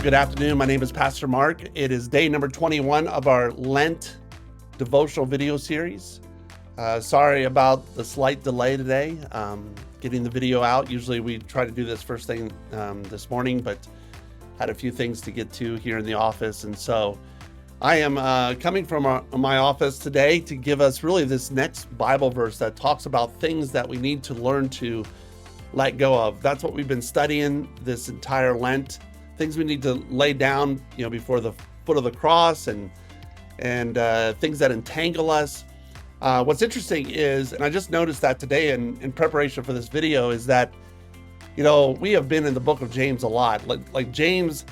Good afternoon. My name is Pastor Mark. It is day number 21 of our Lent Devotional video series. Sorry about the slight delay today, getting the video out. Usually we try to do this first thing this morning, but had a few things to get to here in the office. And so I am coming from my office today to give us really this next Bible verse that talks about things that we need to learn to let go of. That's what we've been studying this entire Lent. Things we need to lay down, before the foot of the cross, and things that entangle us. What's interesting is, and I just noticed that today in preparation for this video, is that we have been in the book of James a lot. Like James,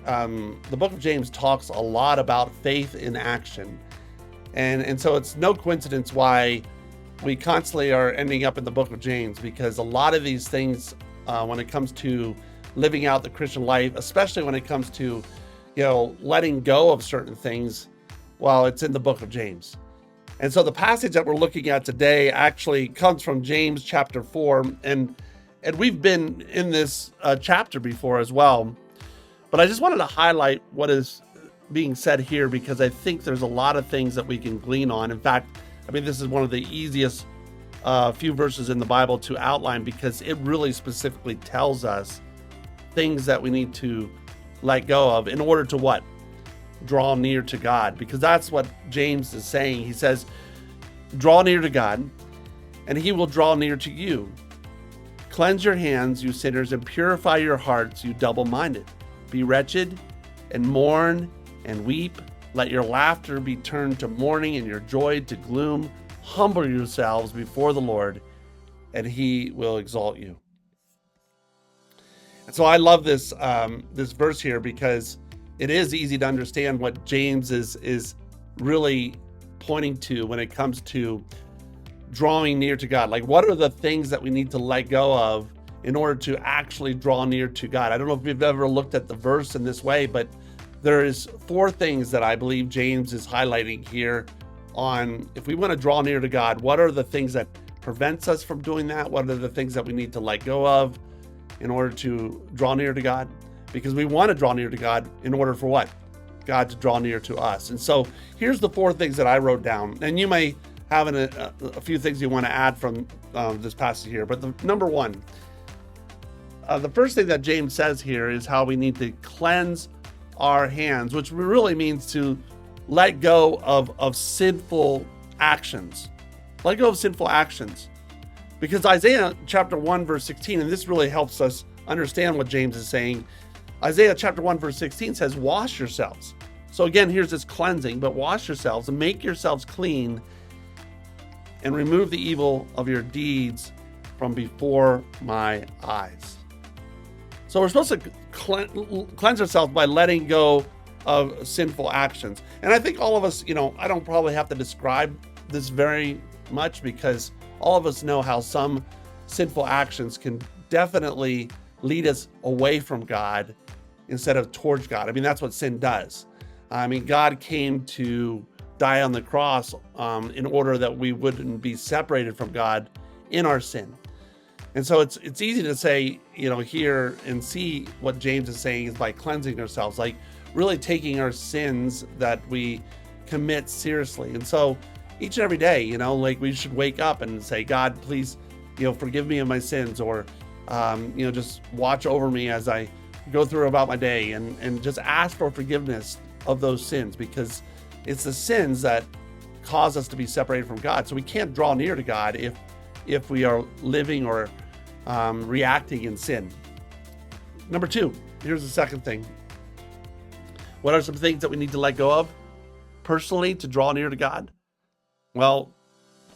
the book of James talks a lot about faith in action, and so it's no coincidence why we constantly are ending up in the book of James, because a lot of these things, when it comes to living out the Christian life, especially when it comes to, letting go of certain things, well, it's in the book of James. And so the passage that we're looking at today actually comes from James chapter 4. And we've been in this chapter before as well. But I just wanted to highlight what is being said here, because I think there's a lot of things that we can glean on. In fact, this is one of the easiest few verses in the Bible to outline, because it really specifically tells us things that we need to let go of in order to what? Draw near to God. Because that's what James is saying. He says, draw near to God, and he will draw near to you. Cleanse your hands, you sinners, and purify your hearts, you double-minded. Be wretched, and mourn, and weep. Let your laughter be turned to mourning, and your joy to gloom. Humble yourselves before the Lord, and he will exalt you. And so I love this this verse here, because it is easy to understand what James is really pointing to when it comes to drawing near to God. Like, what are the things that we need to let go of in order to actually draw near to God? I don't know if you've ever looked at the verse in this way, but there is 4 things that I believe James is highlighting here on, if we want to draw near to God, what are the things that prevents us from doing that? What are the things that we need to let go of in order to draw near to God? Because we want to draw near to God in order for what? God to draw near to us. And so here's the 4 things that I wrote down. And you may have a few things you want to add from this passage here. But the number 1, the first thing that James says here is how we need to cleanse our hands, which really means to let go of sinful actions. Let go of sinful actions. Because Isaiah chapter 1 verse 16, and this really helps us understand what James is saying. Isaiah chapter 1 verse 16 says, wash yourselves. So again, here's this cleansing, but wash yourselves and make yourselves clean, and remove the evil of your deeds from before my eyes. So we're supposed to cleanse ourselves by letting go of sinful actions. And I think all of us, I don't probably have to describe this very much, because all of us know how some sinful actions can definitely lead us away from God instead of towards God. That's what sin does. God came to die on the cross in order that we wouldn't be separated from God in our sin. And so it's easy to say, here and see what James is saying is by cleansing ourselves, like really taking our sins that we commit seriously. And so each and every day, we should wake up and say, God, please, forgive me of my sins, or, just watch over me as I go through about my day, and just ask for forgiveness of those sins, because it's the sins that cause us to be separated from God. So we can't draw near to God if we are living or reacting in sin. Number 2, here's the second thing. What are some things that we need to let go of personally to draw near to God? Well,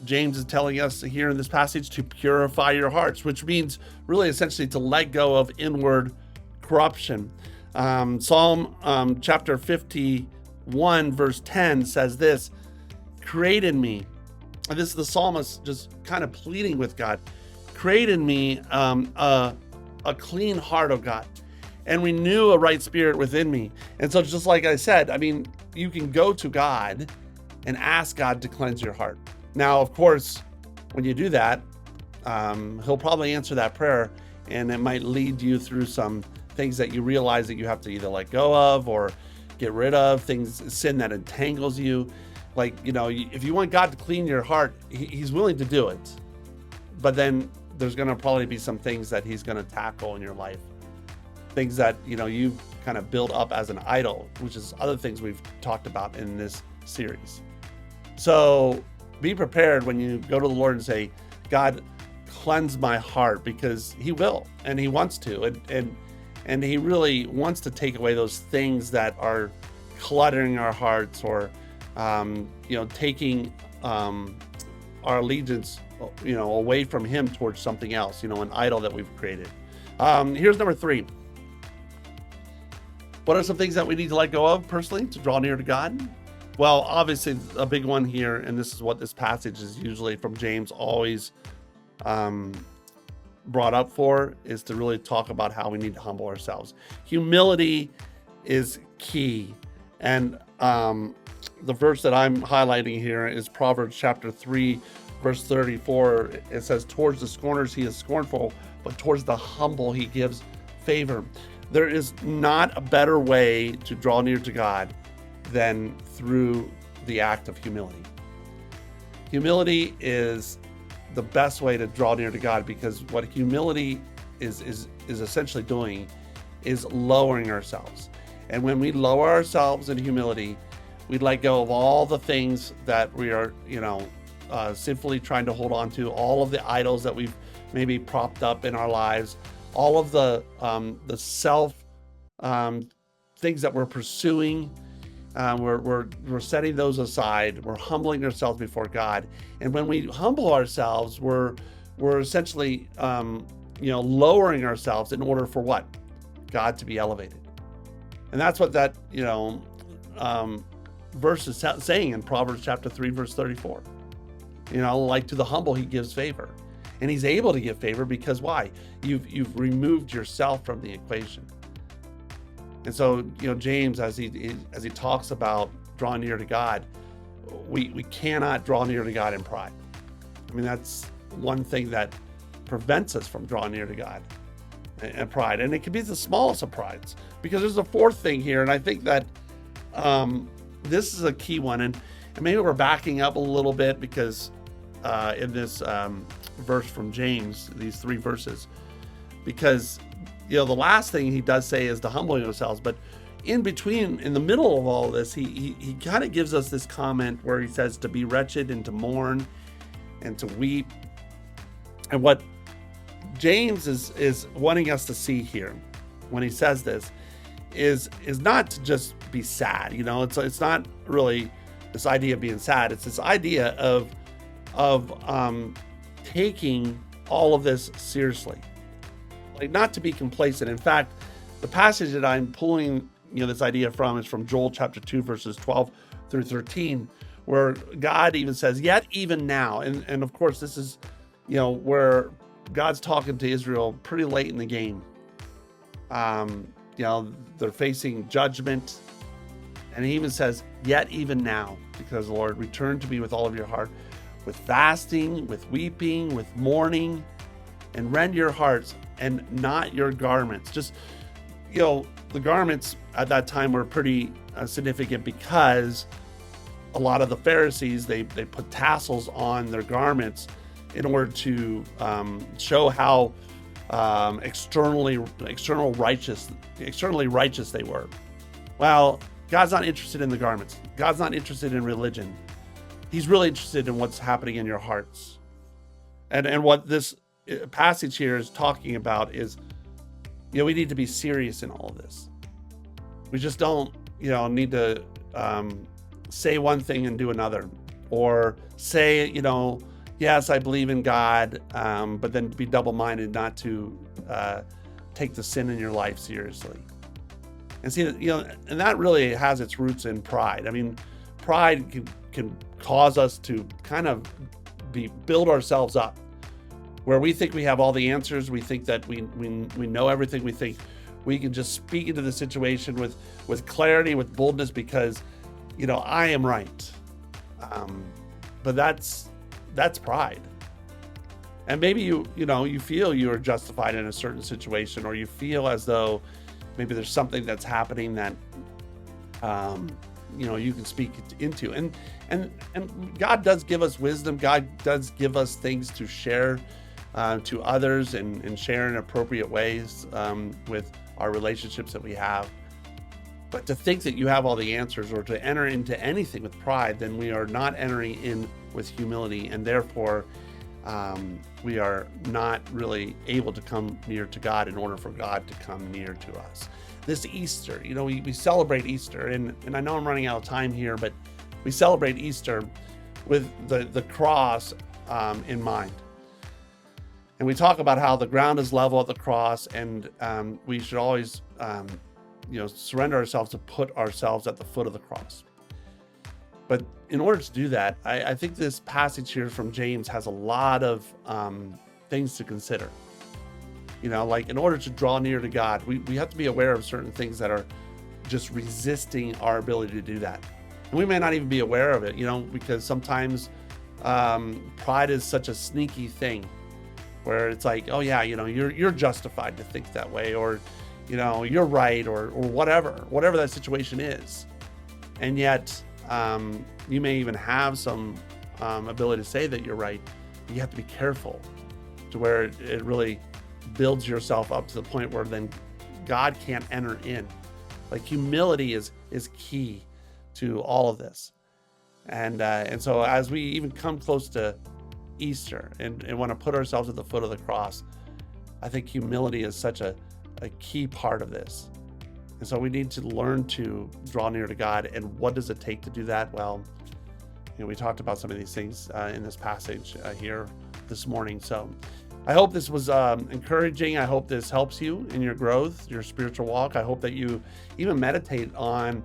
James is telling us here in this passage to purify your hearts, which means really essentially to let go of inward corruption. Psalm chapter 51 verse 10 says this, create in me, and this is the psalmist just kind of pleading with God, create in me a clean heart, O God, and renew a right spirit within me. And so just like I said, you can go to God and ask God to cleanse your heart. Now, of course, when you do that, he'll probably answer that prayer, and it might lead you through some things that you realize that you have to either let go of or get rid of, sin that entangles you. Like, if you want God to clean your heart, he's willing to do it. But then there's going to probably be some things that he's going to tackle in your life. Things that, you've kind of built up as an idol, which is other things we've talked about in this series. So be prepared when you go to the Lord and say, God, cleanse my heart, because he will, and he wants to, and he really wants to take away those things that are cluttering our hearts, or taking our allegiance away from him towards something else, an idol that we've created. Here's number 3. What are some things that we need to let go of personally to draw near to God? Well, obviously a big one here, and this is what this passage is usually from James always brought up for, is to really talk about how we need to humble ourselves. Humility is key. And the verse that I'm highlighting here is Proverbs chapter 3, verse 34. It says, towards the scorners he is scornful, but towards the humble he gives favor. There is not a better way to draw near to God than through the act of humility. Humility is the best way to draw near to God, because what humility is essentially doing is lowering ourselves. And when we lower ourselves in humility, we let go of all the things that we are, sinfully trying to hold on to, all of the idols that we've maybe propped up in our lives, all of the self things that we're pursuing. We're setting those aside. We're humbling ourselves before God. And when we humble ourselves, we're essentially, lowering ourselves in order for what? God to be elevated. And that's what that, verse is saying in Proverbs chapter 3, verse 34. Like to the humble, he gives favor. And he's able to give favor because why? You've removed yourself from the equation. And so, James, as he talks about drawing near to God, we cannot draw near to God in pride. I mean, that's one thing that prevents us from drawing near to God, and pride. And it can be the smallest of prides, because there's a fourth thing here. And I think that this is a key one. And maybe we're backing up a little bit, because in this verse from James, these 3 verses, because the last thing he does say is to humble yourselves, but in the middle of all of this, he kind of gives us this comment where he says to be wretched and to mourn and to weep. And what James is wanting us to see here when he says this is not to just be sad. It's not really this idea of being sad. It's this idea of taking all of this seriously. Like, not to be complacent. In fact, the passage that I'm pulling, this idea from is from Joel chapter 2, verses 12 through 13, where God even says, yet even now. And of course, this is, where God's talking to Israel pretty late in the game. They're facing judgment. And he even says, yet even now, because the Lord, return to me with all of your heart, with fasting, with weeping, with mourning, and rend your hearts and not your garments. Just, the garments at that time were pretty significant, because a lot of the Pharisees, they put tassels on their garments in order to show how externally righteous they were. Well, God's not interested in the garments. God's not interested in religion. He's really interested in what's happening in your hearts. And what this passage here is talking about is, we need to be serious in all of this. We just don't, need to say one thing and do another, or say, yes, I believe in God, but then be double-minded, not to take the sin in your life seriously. And see, and that really has its roots in pride. I mean, pride can cause us to kind of build ourselves up, where we think we have all the answers. We think that we know everything. We think we can just speak into the situation with clarity, with boldness, because, I am right. But that's pride. And maybe you feel you are justified in a certain situation, or you feel as though maybe there's something that's happening that you can speak into. And God does give us wisdom. God does give us things to share to others and share in appropriate ways with our relationships that we have. But to think that you have all the answers, or to enter into anything with pride, then we are not entering in with humility, and therefore we are not really able to come near to God in order for God to come near to us. This Easter, we celebrate Easter, and I know I'm running out of time here, but we celebrate Easter with the cross in mind. And we talk about how the ground is level at the cross, and we should always surrender ourselves to put ourselves at the foot of the cross. But in order to do that, I think this passage here from James has a lot of things to consider. Like in order to draw near to God, we have to be aware of certain things that are just resisting our ability to do that. And we may not even be aware of it, because sometimes pride is such a sneaky thing where it's like, oh yeah, you're justified to think that way, or you're right, or whatever that situation is. And yet you may even have some ability to say that you're right. You have to be careful to where it really builds yourself up to the point where then God can't enter in. Like humility is key to all of this. And so as we even come close to Easter and want to put ourselves at the foot of the cross, I think humility is such a key part of this. And so we need to learn to draw near to God. And what does it take to do that? Well, we talked about some of these things in this passage here this morning. So I hope this was encouraging. I hope this helps you in your growth, your spiritual walk. I hope that you even meditate on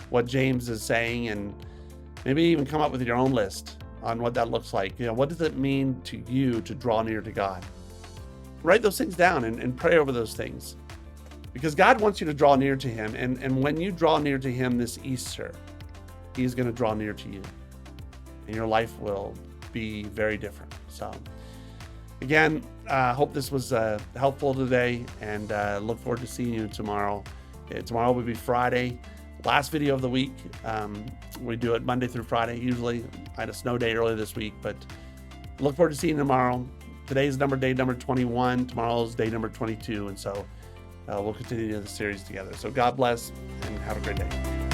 what James is saying, and maybe even come up with your own list on what that looks like. What does it mean to you to draw near to God? Write those things down and pray over those things, because God wants you to draw near to him. And when you draw near to him this Easter, he's going to draw near to you, and your life will be very different. So again, hope this was helpful today, and look forward to seeing you tomorrow. Tomorrow will be Friday, last video of the week. We do it Monday through Friday. Usually I had a snow day earlier this week, but look forward to seeing you tomorrow. Today's day number 21. Tomorrow's day number 22. And so we'll continue the series together. So God bless and have a great day.